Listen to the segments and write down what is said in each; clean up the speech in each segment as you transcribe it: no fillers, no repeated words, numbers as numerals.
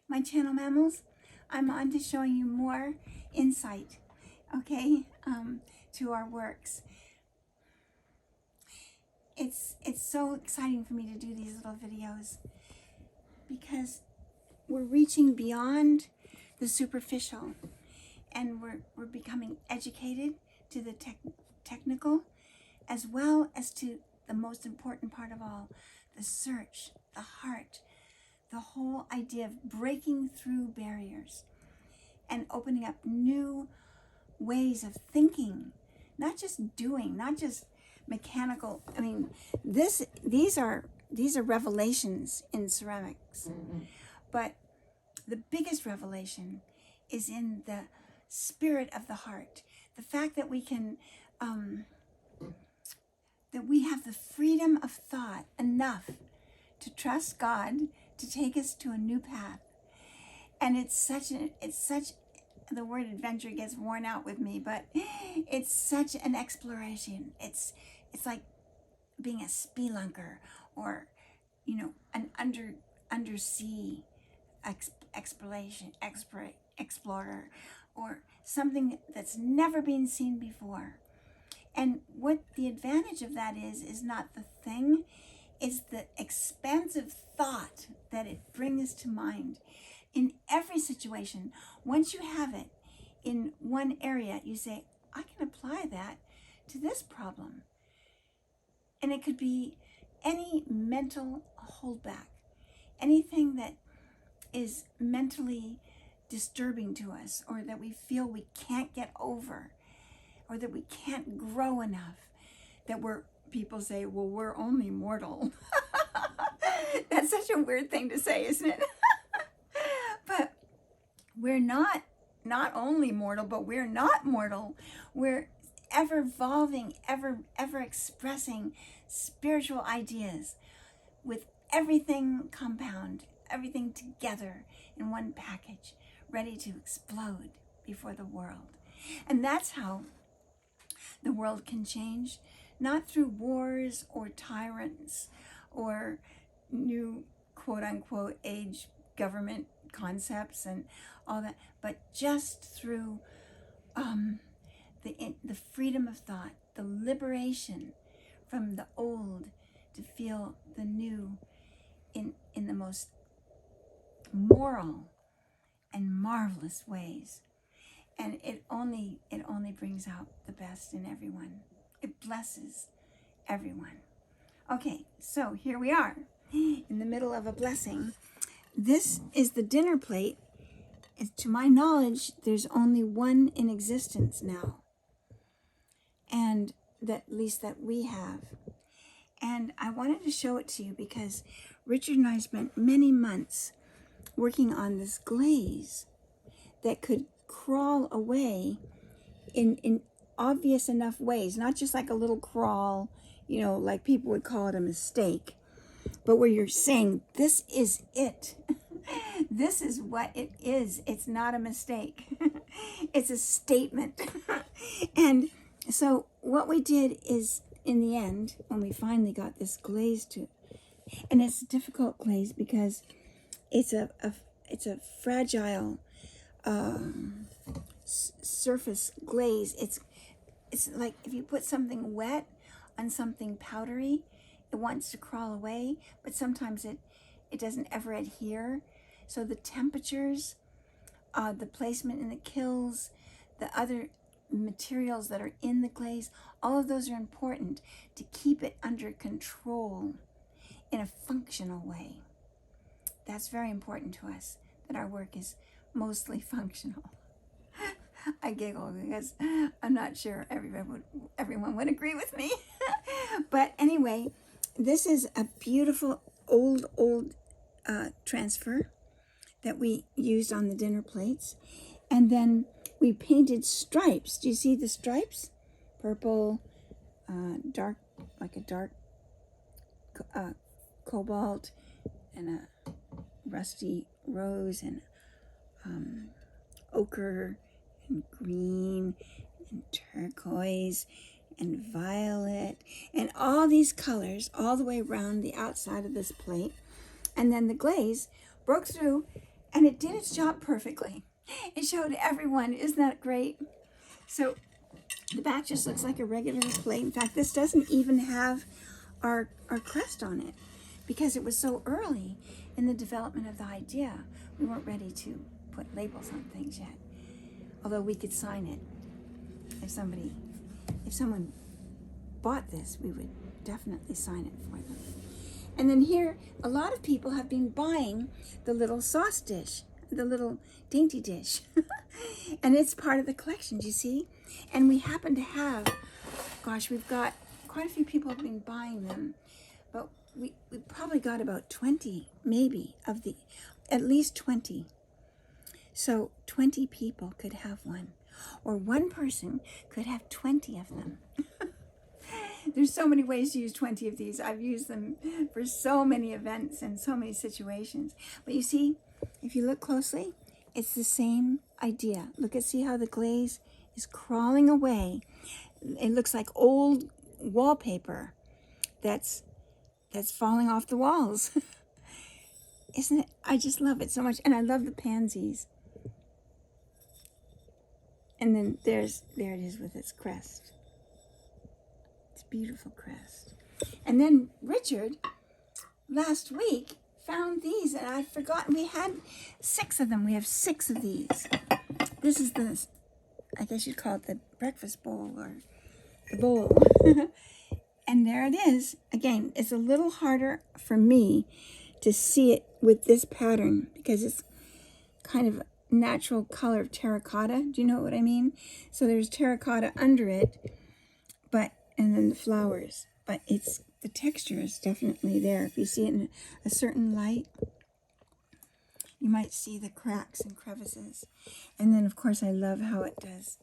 my channel mammals. I'm on to showing you more insight, okay, to our works. It's so exciting for me to do these little videos because we're reaching beyond the superficial, and we're becoming educated to the technical, as well as to the most important part of all, the search, the heart, the whole idea of breaking through barriers and opening up new ways of thinking, not just doing, not just mechanical. I mean, these are revelations in ceramics, but the biggest revelation is in the spirit of the heart. The fact that we can, that we have the freedom of thought enough to trust God to take us to a new path. And it's such, the word adventure gets worn out with me, but it's such an exploration. It's like being a spelunker, or, you know, an undersea explorer, or something that's never been seen before. And what the advantage of that is not the thing, it's the expansive thought that it brings to mind in every situation. Once you have it in one area, you say, I can apply that to this problem. And it could be any mental holdback, anything that is mentally disturbing to us, or that we feel we can't get over, or that we can't grow enough, that people say, well, we're only mortal. That's such a weird thing to say, isn't it? But we're not only mortal, but we're not mortal. We're ever evolving, ever expressing spiritual ideas with everything compound, everything together in one package, ready to explode before the world. And that's how the world can change, not through wars or tyrants or new quote-unquote age government concepts and all that, but just through the freedom of thought, the liberation from the old to feel the new in the most moral and marvelous ways. And it only brings out the best in everyone. It blesses everyone. Okay, so here we are in the middle of a blessing. This is the dinner plate. To my knowledge, there's only one in existence now, and at least that we have. And I wanted to show it to you because Richard and I spent many months working on this glaze that could crawl away in obvious enough ways, not just like a little crawl, you know, like people would call it a mistake, but where you're saying, this is it. This is what it is. It's not a mistake. It's a statement. And so what we did is, in the end, when we finally got this glaze to, and it's a difficult glaze because it's a fragile surface glaze. It's like if you put something wet on something powdery, it wants to crawl away, but sometimes it doesn't ever adhere. So the temperatures, the placement in the kilns, the other materials that are in the glaze, all of those are important to keep it under control in a functional way. That's very important to us, that our work is mostly functional. I giggle because I'm not sure everyone would agree with me. But anyway, this is a beautiful old transfer that we used on the dinner plates. And then we painted stripes. Do you see the stripes? Purple, dark, like a dark cobalt, and a rusty rose, and ochre, and green, and turquoise, and violet, and all these colors all the way around the outside of this plate. And then the glaze broke through And it did its job perfectly. It showed everyone. Isn't that great? So the back just looks like a regular plate. In fact, this doesn't even have our crest on it because it was so early in the development of the idea. We weren't ready to put labels on things yet. Although we could sign it. If someone bought this, we would definitely sign it for them. And then here, a lot of people have been buying the little sauce dish, the little dainty dish. And it's part of the collection, do you see? And we happen to have, gosh, we've got quite a few people have been buying them, but we probably got about 20, maybe, of the, at least 20. So 20 people could have one, or one person could have 20 of them. There's so many ways to use 20 of these. I've used them for so many events and so many situations. But you see, if you look closely, it's the same idea. See how the glaze is crawling away. It looks like old wallpaper that's falling off the walls. Isn't it? I just love it so much. And I love the pansies. And then there it is with its crest. It's a beautiful crest. And then Richard, last week, found these, and I'd forgotten we had 6 of them. We have 6 of these. This is the, I guess you'd call it the breakfast bowl or the bowl. And there it is. Again, it's a little harder for me to see it with this pattern because it's kind of natural color of terracotta. Do you know what I mean? So there's terracotta under it, and then the flowers. But the texture is definitely there. If you see it in a certain light, you might see the cracks and crevices. And then, of course, I love how it does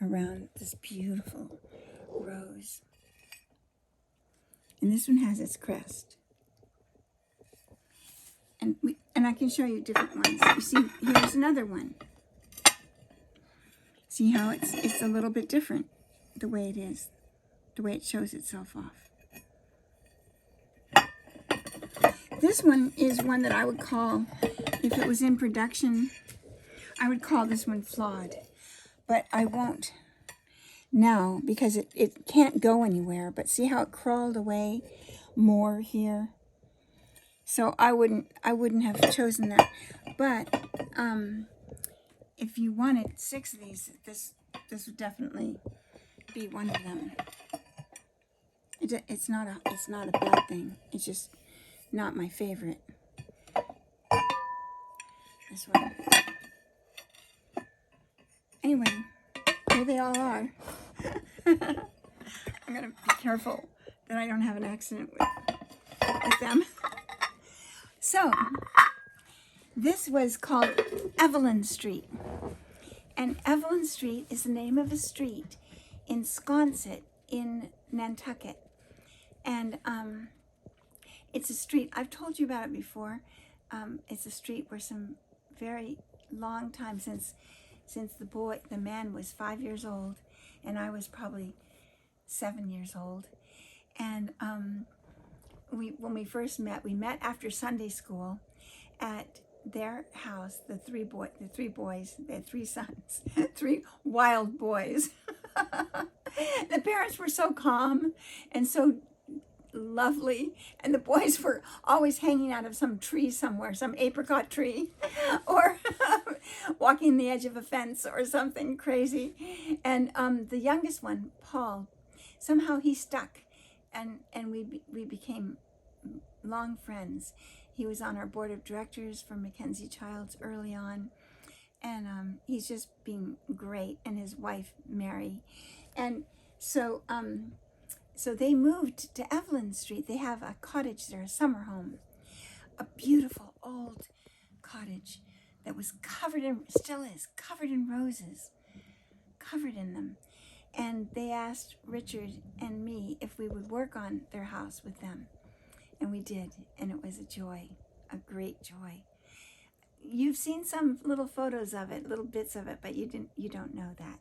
around this beautiful rose. And this one has its crest. And I can show you different ones. You see, here's another one. See how it's a little bit different, the way it is, the way it shows itself off. This one is one that I would call, if it was in production, I would call this one flawed. But I won't now because it can't go anywhere. But see how it crawled away more here? So I wouldn't have chosen that. But if you wanted 6 of these, this would definitely be one of them. It's not a bad thing. It's just not my favorite. This one. Anyway, here they all are. I'm gonna be careful that I don't have an accident with them. So, this was called Evelyn Street. And Evelyn Street is the name of a street in Sconset in Nantucket. And it's a street, I've told you about it before. It's a street where some very long time since the man was 5 years old, and I was probably 7 years old. And when we first met, we met after Sunday school at their house. The three boys, they had 3 sons, 3 wild boys. The parents were so calm and so lovely, and the boys were always hanging out of some tree somewhere, some apricot tree, or walking the edge of a fence or something crazy. And the youngest one, Paul, somehow he stuck, and we became long friends. He was on our board of directors for MacKenzie-Childs early on, and he's just been great, and his wife Mary. And so they moved to Evelyn Street. They have a cottage there, a summer home, a beautiful old cottage that was still is covered in roses, covered in them. And they asked Richard and me if we would work on their house with them. And we did, and it was a joy, a great joy. You've seen some little photos of it, little bits of it, but you don't know that.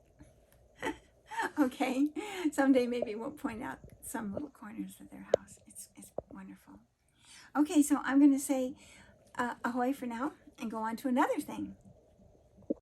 Okay, someday maybe we'll point out some little corners of their house. It's wonderful. Okay, so I'm going to say ahoy for now, and go on to another thing.